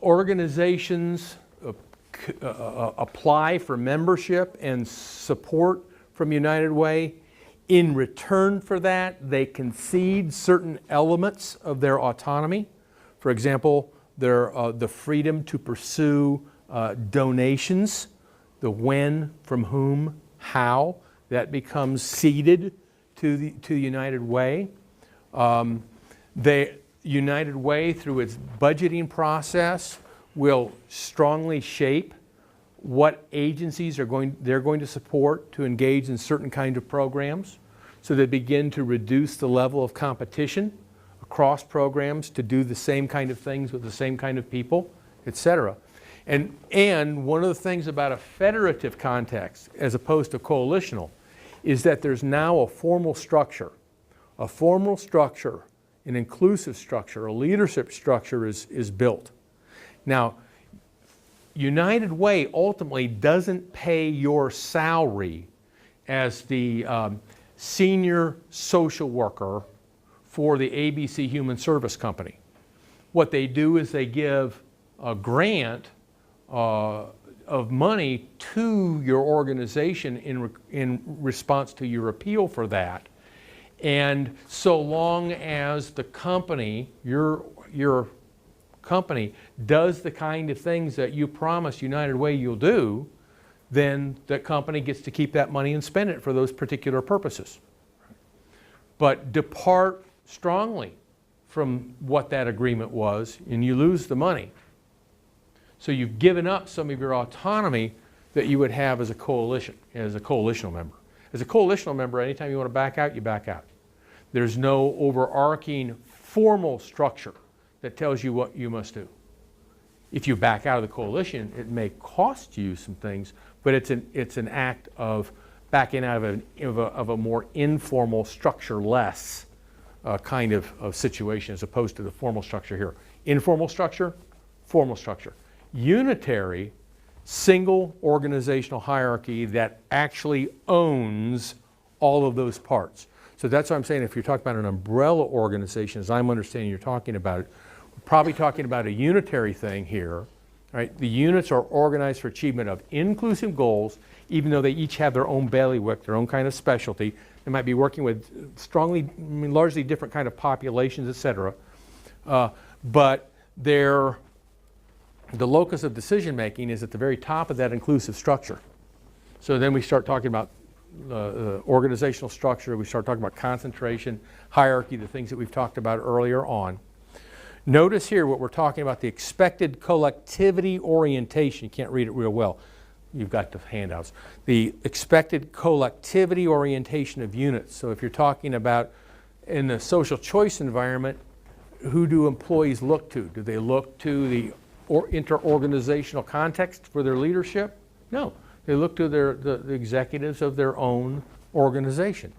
Organizations apply for membership and support from United Way. In return for that, they concede certain elements of their autonomy. For example, the freedom to pursue donations, the when, from whom, how, that becomes ceded to United Way. United Way, through its budgeting process, will strongly shape what agencies they're going to support to engage in certain kind of programs. So they begin to reduce the level of competition across programs to do the same kind of things with the same kind of people, etc. And one of the things about a federative context as opposed to coalitional is that there's now a formal structure. A formal structure, an inclusive structure, a leadership structure is built. Now, United Way ultimately doesn't pay your salary as the senior social worker for the ABC Human Service Company. What they do is they give a grant of money to your organization in response to your appeal for that. And so long as the company, your company, does the kind of things that you promise United Way you'll do, then the company gets to keep that money and spend it for those particular purposes. But depart strongly from what that agreement was, and you lose the money. So you've given up some of your autonomy that you would have as a coalition, as a coalitional member. As a coalitional member, anytime you want to back out, you back out. There's no overarching formal structure that tells you what you must do. If you back out of the coalition, it may cost you some things, but it's an act of backing out of a more informal, structure-less kind of situation as opposed to the formal structure here. Informal structure, formal structure. Unitary, single organizational hierarchy that actually owns all of those parts. So that's what I'm saying. If you're talking about an umbrella organization, as I'm understanding you're talking about it, we're probably talking about a unitary thing here. Right? The units are organized for achievement of inclusive goals, even though they each have their own bailiwick, their own kind of specialty. They might be working with largely different kind of populations, etc. But the locus of decision making is at the very top of that inclusive structure. So then we start talking about organizational structure, we start talking about concentration, hierarchy, the things that we've talked about earlier on. Notice here what we're talking about, the expected collectivity orientation. You can't read it real well. You've got the handouts. The expected collectivity orientation of units. So if you're talking about in the social choice environment, who do employees look to? Do they look to the inter-organizational context for their leadership? No. They look to the executives of their own organization.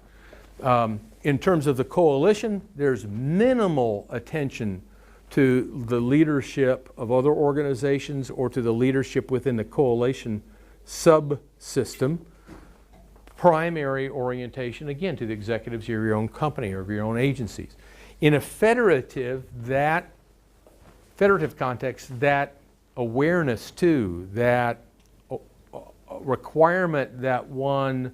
In terms of the coalition, there's minimal attention to the leadership of other organizations or to the leadership within the coalition subsystem. Primary orientation, again, to the executives of your own company or of your own agencies. In a federative context, that awareness too, that requirement that one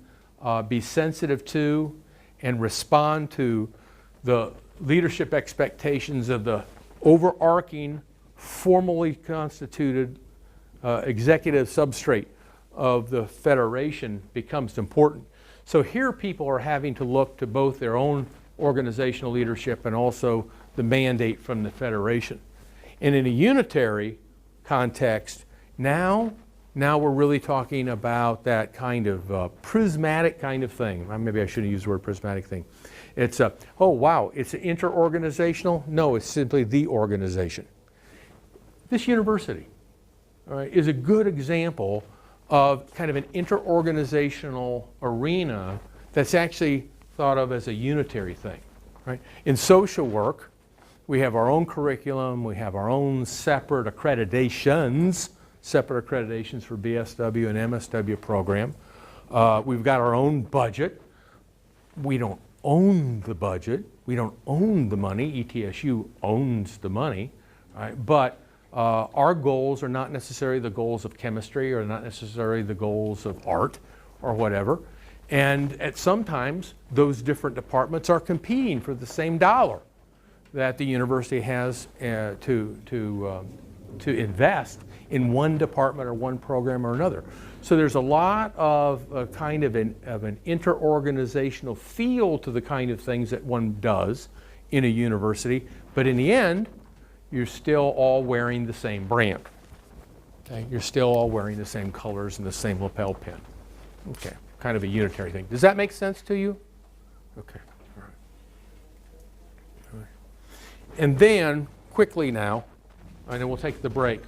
be sensitive to and respond to the leadership expectations of the overarching, formally constituted executive substrate of the federation becomes important. So here people are having to look to both their own organizational leadership and also the mandate from the federation. And in a unitary context, now we're really talking about that kind of prismatic kind of thing. Maybe I shouldn't use the word prismatic thing. It's oh wow, it's inter-organizational? No, it's simply the organization. This university, all right, is a good example of kind of an inter-organizational arena that's actually thought of as a unitary thing. Right? In social work, We have our own curriculum. We have our own separate accreditations for BSW and MSW program. We've got our own budget. We don't own the budget. We don't own the money. ETSU owns the money, right? But our goals are not necessarily the goals of chemistry or not necessarily the goals of art or whatever. And at sometimes those different departments are competing for the same dollar that the university has to invest in one department or one program or another. So there's a lot of kind of an inter-organizational feel to the kind of things that one does in a university, but in the end, you're still all wearing the same brand. Okay? You're still all wearing the same colors and the same lapel pin. Okay, kind of a unitary thing. Does that make sense to you? Okay, all right. All right. And then, quickly now, I know we'll take the break.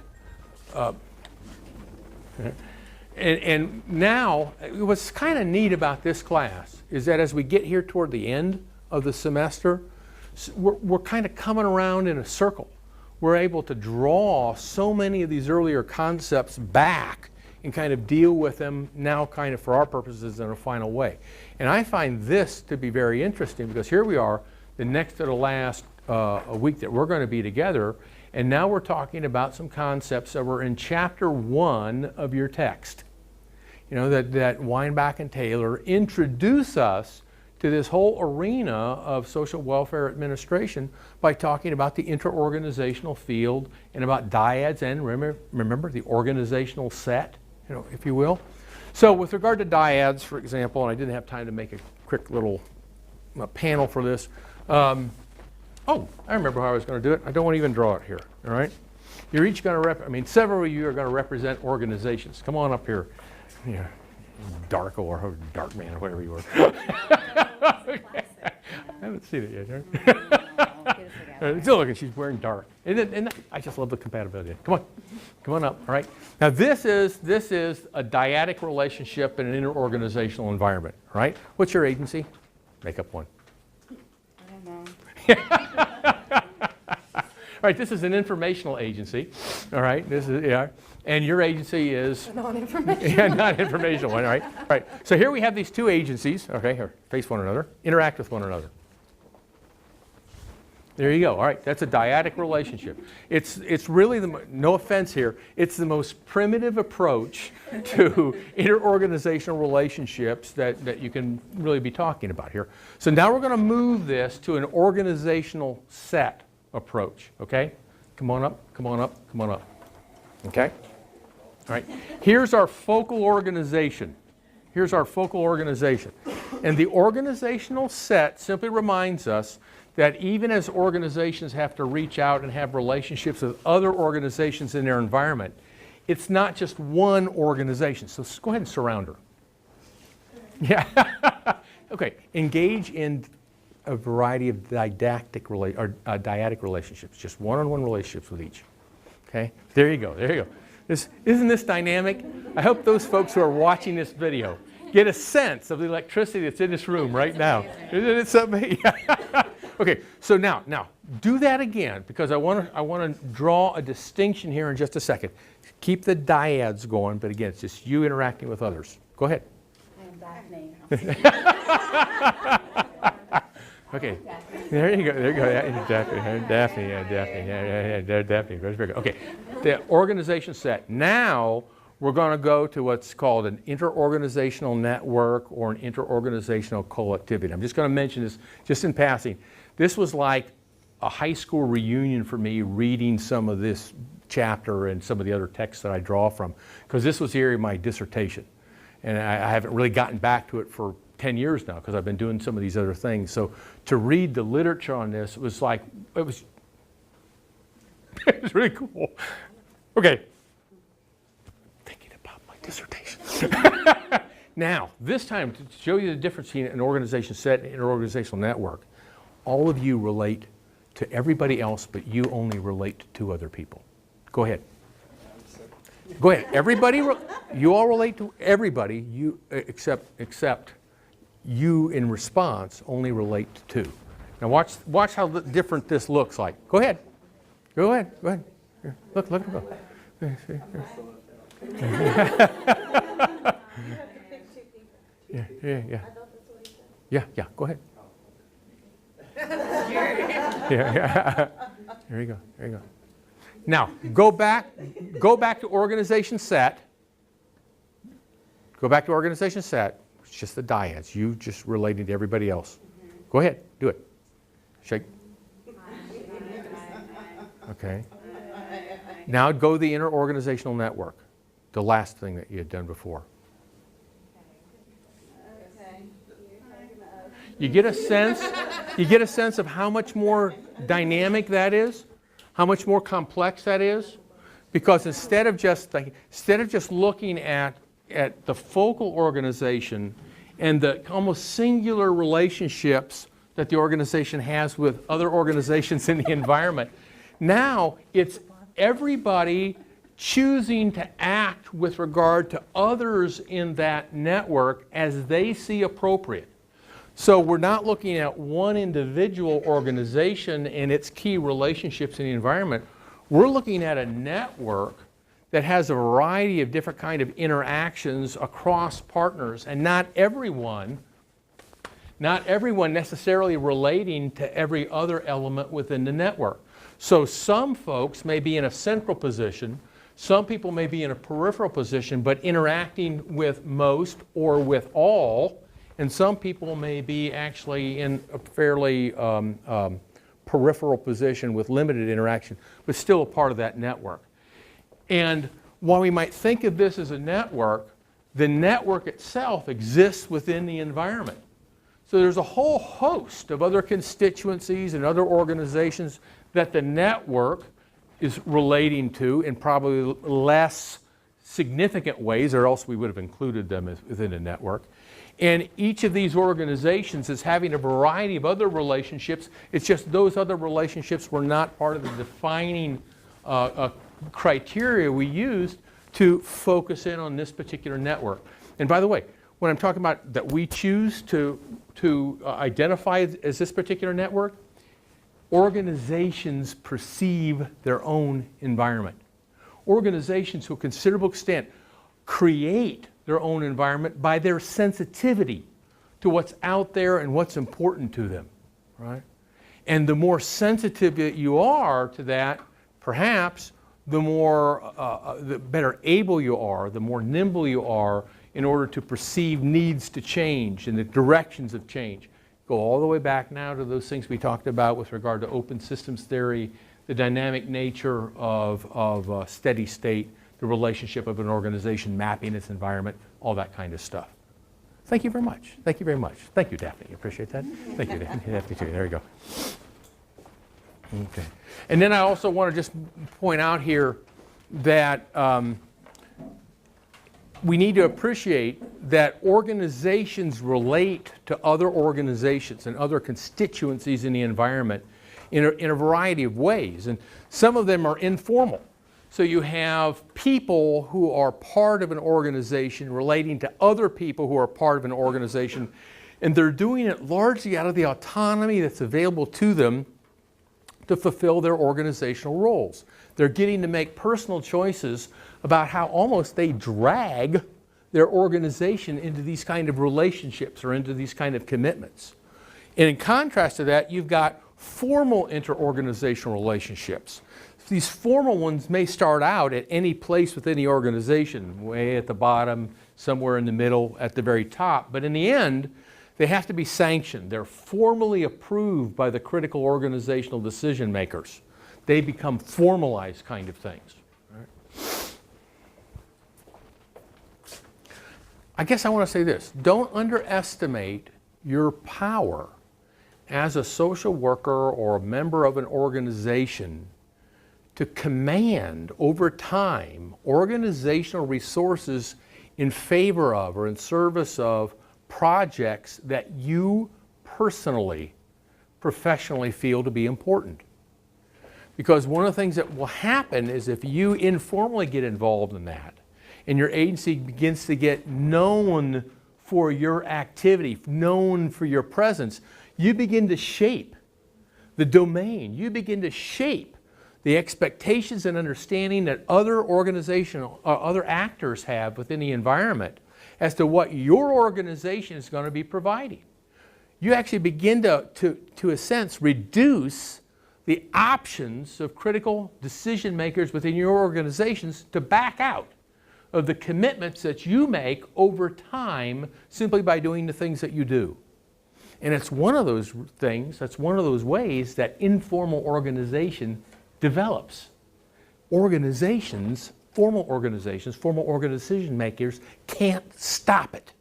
And now, what's kind of neat about this class is that as we get here toward the end of the semester, we're kind of coming around in a circle. We're able to draw so many of these earlier concepts back and kind of deal with them now kind of for our purposes in a final way. And I find this to be very interesting because here we are, the next to the last a week that we're going to be together, and now we're talking about some concepts that were in chapter 1 of your text. You know, that Weinbach and Taylor introduce us to this whole arena of social welfare administration by talking about the interorganizational field and about dyads and remember the organizational set, you know, if you will. So with regard to dyads, for example, and I didn't have time to make a quick little panel for this. Oh, I remember how I was going to do it. I don't want to even draw it here, all right? You're each going to several of you are going to represent organizations. Come on up here. Yeah, Darko or Darkman or whatever you were. I haven't seen it yet. Still looking, she's wearing dark. And I just love the compatibility. Come on up, all right? Now this is a dyadic relationship in an interorganizational environment, all right? What's your agency? Make up one. I don't know. All right, this is an informational agency, all right? This is, yeah. And your agency is? Non-informational. Yeah, non-informational one, all right? All right, so here we have these two agencies, okay, here, face one another, interact with one another. There you go, all right, that's a dyadic relationship. It's really, no offense here, it's the most primitive approach to interorganizational relationships that you can really be talking about here. So now we're going to move this to an organizational set approach, okay? Come on up, come on up, come on up, okay? All right, here's our focal organization. Here's our focal organization. And the organizational set simply reminds us that even as organizations have to reach out and have relationships with other organizations in their environment, it's not just one organization. So go ahead and surround her. Yeah. Okay, engage in a variety of dyadic relationships, just one-on-one relationships with each. Okay, there you go, there you go. Isn't this dynamic? I hope those folks who are watching this video get a sense of the electricity that's in this room right now. Isn't it something? Okay, so now do that again because I want to draw a distinction here in just a second. Keep the dyads going, but again, it's just you interacting with others. Go ahead. Okay, there you go. There you go. Yeah, Daphne. Daphne. Very good. Okay, the organization set. Now we're going to go to what's called an interorganizational network or an interorganizational collectivity. I'm just going to mention this just in passing. This was like a high school reunion for me reading some of this chapter and some of the other texts that I draw from because this was the area of my dissertation. And I haven't really gotten back to it for 10 years now because I've been doing some of these other things. So to read the literature on this was like, it was really cool. Okay. Thinking about my dissertation. Now, this time to show you the difference between an organization set and an organizational network, all of you relate to everybody else, but you only relate to two other people. Go ahead. Go ahead. Everybody, you all relate to everybody, you except you in response only relate to two. Now watch how different this looks like. Go ahead. Go ahead. Go ahead. Here, look, go. Yeah. I thought that's what he said. Yeah, go ahead. Yeah. There you go. Now, go back to organization set. Go back to organization set. It's just the dyads. You just relating to everybody else. Go ahead, do it. Shake. Okay. Now go to the inter-organizational network. The last thing that you had done before. You get a sense of how much more dynamic that is, how much more complex that is, because instead of just looking at the focal organization and the almost singular relationships that the organization has with other organizations in the environment, now it's everybody choosing to act with regard to others in that network as they see appropriate. So we're not looking at one individual organization and its key relationships in the environment. We're looking at a network that has a variety of different kind of interactions across partners, and not everyone necessarily relating to every other element within the network. So some folks may be in a central position, some people may be in a peripheral position, but interacting with most or with all, and some people may be actually in a fairly peripheral position with limited interaction, but still a part of that network. And while we might think of this as a network, the network itself exists within the environment. So there's a whole host of other constituencies and other organizations that the network is relating to in probably less significant ways, or else we would have included them within a network. And each of these organizations is having a variety of other relationships. It's just those other relationships were not part of the defining criteria we used to focus in on this particular network. And by the way, when I'm talking about that we choose to identify as this particular network, organizations perceive their own environment. Organizations to a considerable extent create their own environment by their sensitivity to what's out there and what's important to them, right? And the more sensitive that you are to that, perhaps the better able you are, the more nimble you are in order to perceive needs to change and the directions of change. Go all the way back now to those things we talked about with regard to open systems theory, the dynamic nature of steady state, the relationship of an organization mapping its environment, all that kind of stuff. Thank you very much. Thank you very much. Thank you, Daphne. Appreciate that. Thank you, Daphne. Daphne too. There you go. Okay. And then I also want to just point out here that we need to appreciate that organizations relate to other organizations and other constituencies in the environment in a variety of ways. And some of them are informal. So you have people who are part of an organization relating to other people who are part of an organization, and they're doing it largely out of the autonomy that's available to them to fulfill their organizational roles. They're getting to make personal choices about how almost they drag their organization into these kind of relationships or into these kind of commitments. And in contrast to that, you've got formal interorganizational relationships. These formal ones may start out at any place within the organization, way at the bottom, somewhere in the middle, at the very top. But in the end, they have to be sanctioned. They're formally approved by the critical organizational decision makers. They become formalized kind of things. Right? I guess I want to say this. Don't underestimate your power as a social worker or a member of an organization to command over time organizational resources in favor of or in service of projects that you personally, professionally feel to be important. Because one of the things that will happen is if you informally get involved in that and your agency begins to get known for your activity, known for your presence, you begin to shape the domain. You begin to shape the expectations and understanding that other organizational or other actors have within the environment as to what your organization is going to be providing. You actually begin to a sense, reduce the options of critical decision makers within your organizations to back out of the commitments that you make over time simply by doing the things that you do. And it's one of those things, that's one of those ways that informal organization develops. Organizations, formal decision makers can't stop it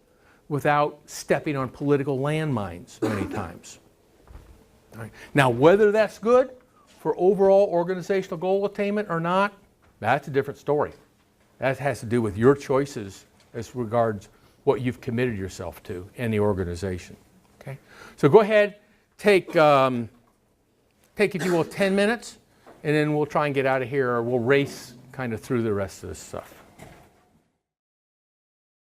without stepping on political landmines many times. All right. Now, whether that's good for overall organizational goal attainment or not, that's a different story. That has to do with your choices as regards what you've committed yourself to in the organization. Okay? So go ahead, take if you will 10 minutes, and then we'll try and get out of here, or we'll race kind of through the rest of this stuff.